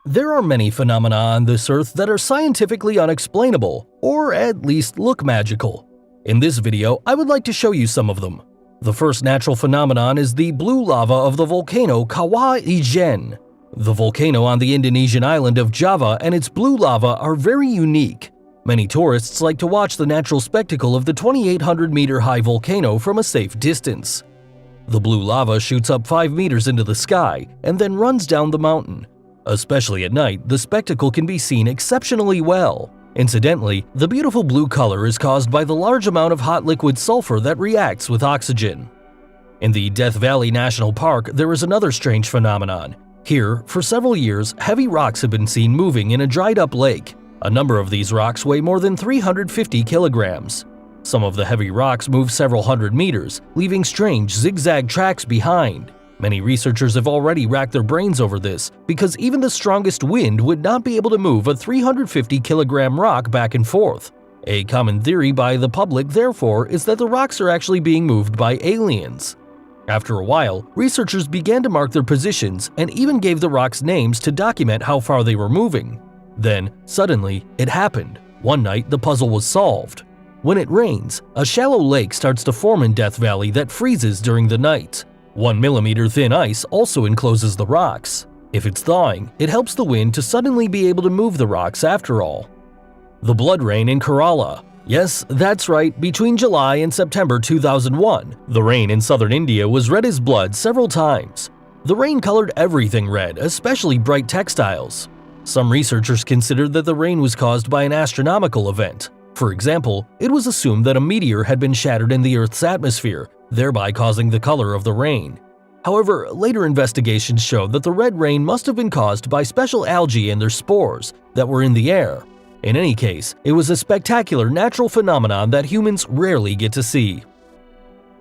There are many phenomena on this earth that are scientifically unexplainable, or at least look magical. In this video, I would like to show you some of them. The first natural phenomenon is the blue lava of the volcano Kawah Ijen. The volcano on the Indonesian island of Java and its blue lava are very unique. Many tourists like to watch the natural spectacle of the 2,800-meter-high volcano from a safe distance. The blue lava shoots up 5 meters into the sky and then runs down the mountain. Especially at night, the spectacle can be seen exceptionally well. Incidentally, the beautiful blue color is caused by the large amount of hot liquid sulfur that reacts with oxygen. In the Death Valley National Park, there is another strange phenomenon. Here, for several years, heavy rocks have been seen moving in a dried-up lake. A number of these rocks weigh more than 350 kilograms. Some of the heavy rocks move several hundred meters, leaving strange zigzag tracks behind. Many researchers have already racked their brains over this, because even the strongest wind would not be able to move a 350-kilogram rock back and forth. A common theory by the public, therefore, is that the rocks are actually being moved by aliens. After a while, researchers began to mark their positions and even gave the rocks names to document how far they were moving. Then, suddenly, it happened. One night, the puzzle was solved. When it rains, a shallow lake starts to form in Death Valley that freezes during the night. 1 millimeter thin ice also encloses the rocks. If it's thawing, it helps the wind to suddenly be able to move the rocks after all. The blood rain in Kerala. Yes, that's right, between July and September 2001, the rain in southern India was red as blood several times. The rain colored everything red, especially bright textiles. Some researchers considered that the rain was caused by an astronomical event. For example, it was assumed that a meteor had been shattered in the Earth's atmosphere, thereby causing the color of the rain. However, later investigations showed that the red rain must have been caused by special algae and their spores that were in the air. In any case, it was a spectacular natural phenomenon that humans rarely get to see.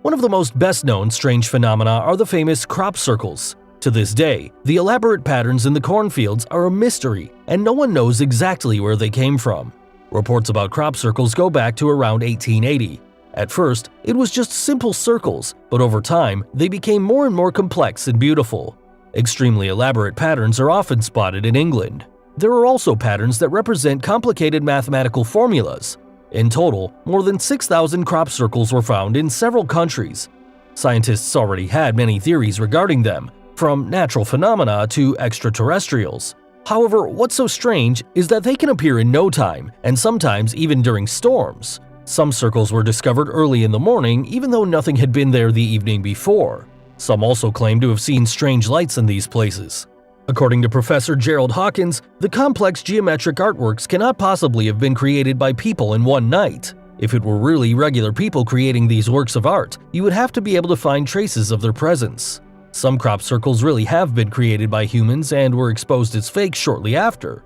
One of the most best-known strange phenomena are the famous crop circles. To this day, the elaborate patterns in the cornfields are a mystery, and no one knows exactly where they came from. Reports about crop circles go back to around 1880. At first, it was just simple circles, but over time, they became more and more complex and beautiful. Extremely elaborate patterns are often spotted in England. There are also patterns that represent complicated mathematical formulas. In total, more than 6,000 crop circles were found in several countries. Scientists already had many theories regarding them, from natural phenomena to extraterrestrials. However, what's so strange is that they can appear in no time, and sometimes even during storms. Some circles were discovered early in the morning, even though nothing had been there the evening before. Some also claim to have seen strange lights in these places. According to Professor Gerald Hawkins, the complex geometric artworks cannot possibly have been created by people in one night. If it were really regular people creating these works of art, you would have to be able to find traces of their presence. Some crop circles really have been created by humans and were exposed as fake shortly after.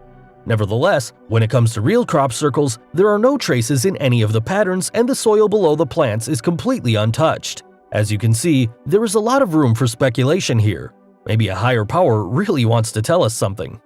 Nevertheless, when it comes to real crop circles, there are no traces in any of the patterns and the soil below the plants is completely untouched. As you can see, there is a lot of room for speculation here. Maybe a higher power really wants to tell us something.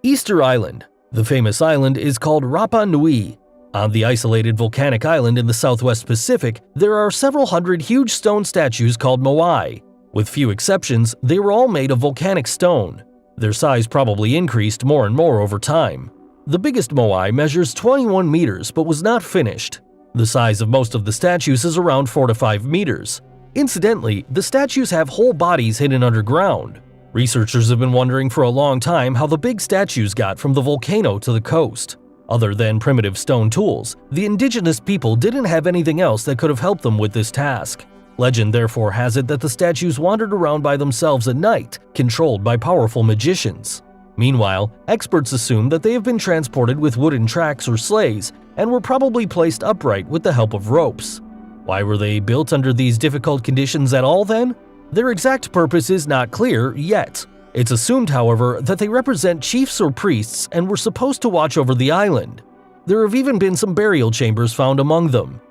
Easter Island. The famous island is called Rapa Nui. On the isolated volcanic island in the southwest Pacific, there are several hundred huge stone statues called moai. With few exceptions, they were all made of volcanic stone. Their size probably increased more and more over time. The biggest moai measures 21 meters but was not finished. The size of most of the statues is around 4 to 5 meters. Incidentally, the statues have whole bodies hidden underground. Researchers have been wondering for a long time how the big statues got from the volcano to the coast. Other than primitive stone tools, the indigenous people didn't have anything else that could have helped them with this task. Legend therefore has it that the statues wandered around by themselves at night, controlled by powerful magicians. Meanwhile, experts assume that they have been transported with wooden tracks or sleighs and were probably placed upright with the help of ropes. Why were they built under these difficult conditions at all then? Their exact purpose is not clear yet. It's assumed, however, that they represent chiefs or priests and were supposed to watch over the island. There have even been some burial chambers found among them.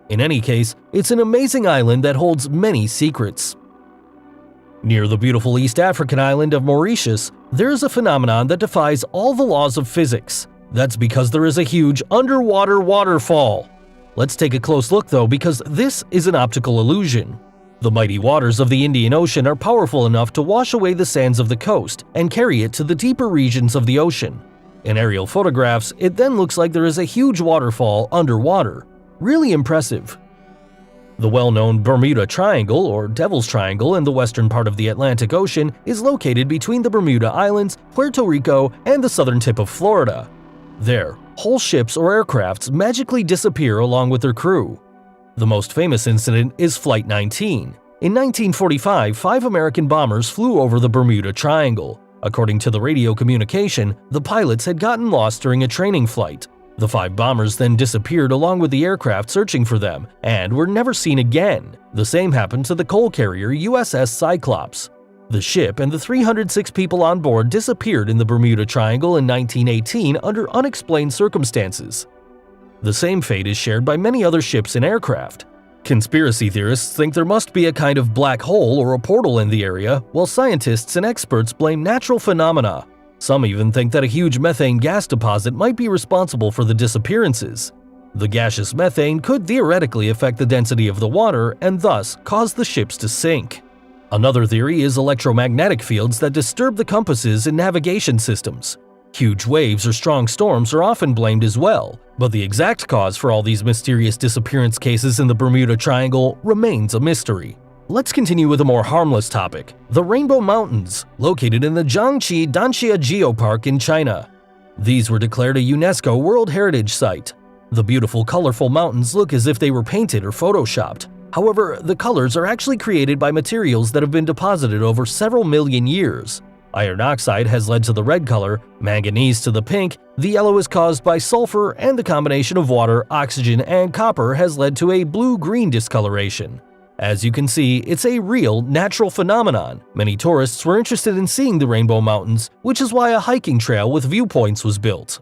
In any case, it's an amazing island that holds many secrets. Near the beautiful East African island of Mauritius, there is a phenomenon that defies all the laws of physics. That's because there is a huge underwater waterfall. Let's take a close look though, because this is an optical illusion. The mighty waters of the Indian Ocean are powerful enough to wash away the sands of the coast and carry it to the deeper regions of the ocean. In aerial photographs, it then looks like there is a huge waterfall underwater. Really impressive. The well-known Bermuda Triangle, or Devil's Triangle, in the western part of the Atlantic Ocean is located between the Bermuda Islands, Puerto Rico, and the southern tip of Florida. There, whole ships or aircrafts magically disappear along with their crew. The most famous incident is Flight 19. In 1945, 5 American bombers flew over the Bermuda Triangle. According to the radio communication, the pilots had gotten lost during a training flight. The 5 bombers then disappeared along with the aircraft searching for them and were never seen again. The same happened to the coal carrier USS Cyclops. The ship and the 306 people on board disappeared in the Bermuda Triangle in 1918 under unexplained circumstances. The same fate is shared by many other ships and aircraft. Conspiracy theorists think there must be a kind of black hole or a portal in the area, while scientists and experts blame natural phenomena. Some even think that a huge methane gas deposit might be responsible for the disappearances. The gaseous methane could theoretically affect the density of the water and thus cause the ships to sink. Another theory is electromagnetic fields that disturb the compasses in navigation systems. Huge waves or strong storms are often blamed as well, but the exact cause for all these mysterious disappearance cases in the Bermuda Triangle remains a mystery. Let's continue with a more harmless topic: the Rainbow Mountains, located in the Jiangxi Danxia Geopark in China. These were declared a UNESCO World Heritage Site. The beautiful, colorful mountains look as if they were painted or photoshopped. However, the colors are actually created by materials that have been deposited over several million years. Iron oxide has led to the red color, manganese to the pink, the yellow is caused by sulfur, and the combination of water, oxygen, and copper has led to a blue-green discoloration. As you can see, it's a real, natural phenomenon. Many tourists were interested in seeing the Rainbow Mountains, which is why a hiking trail with viewpoints was built.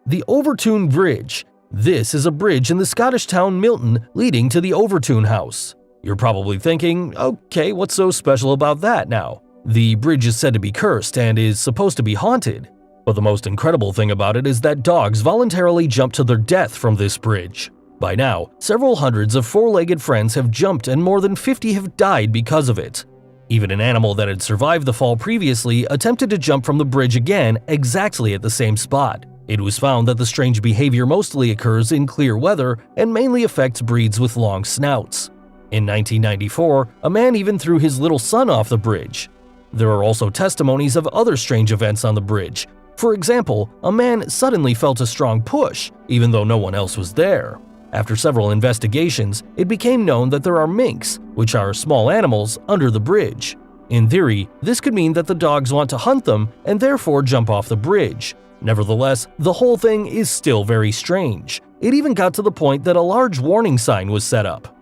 The Overtoun Bridge. This is a bridge in the Scottish town Milton leading to the Overtoun House. You're probably thinking, okay, what's so special about that now? The bridge is said to be cursed and is supposed to be haunted. But the most incredible thing about it is that dogs voluntarily jump to their death from this bridge. By now, several hundreds of four-legged friends have jumped and more than 50 have died because of it. Even an animal that had survived the fall previously attempted to jump from the bridge again exactly at the same spot. It was found that the strange behavior mostly occurs in clear weather and mainly affects breeds with long snouts. In 1994, a man even threw his little son off the bridge. There are also testimonies of other strange events on the bridge. For example, a man suddenly felt a strong push, even though no one else was there. After several investigations, it became known that there are minks, which are small animals, under the bridge. In theory, this could mean that the dogs want to hunt them and therefore jump off the bridge. Nevertheless, the whole thing is still very strange. It even got to the point that a large warning sign was set up.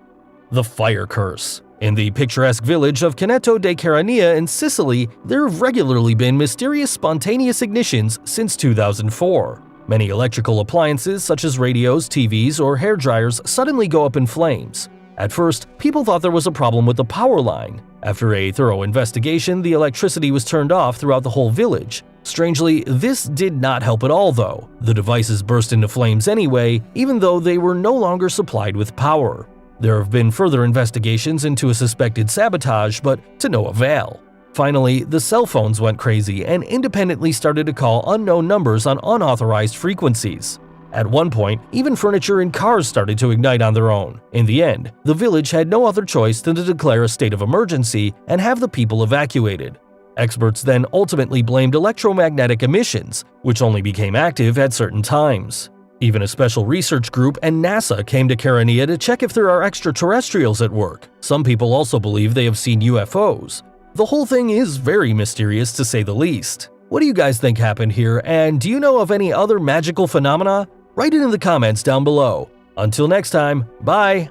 The Fire Curse. In the picturesque village of Caneto de Carania in Sicily, there have regularly been mysterious spontaneous ignitions since 2004. Many electrical appliances such as radios, TVs, or hair dryers suddenly go up in flames. At first, people thought there was a problem with the power line. After a thorough investigation, the electricity was turned off throughout the whole village. Strangely, this did not help at all though. The devices burst into flames anyway, even though they were no longer supplied with power. There have been further investigations into a suspected sabotage, but to no avail. Finally, the cell phones went crazy and independently started to call unknown numbers on unauthorized frequencies. At one point, even furniture in cars started to ignite on their own. In the end, the village had no other choice than to declare a state of emergency and have the people evacuated. Experts then ultimately blamed electromagnetic emissions, which only became active at certain times. Even a special research group and NASA came to Carania to check if there are extraterrestrials at work. Some people also believe they have seen UFOs. The whole thing is very mysterious to say the least. What do you guys think happened here, and do you know of any other magical phenomena? Write it in the comments down below. Until next time, bye!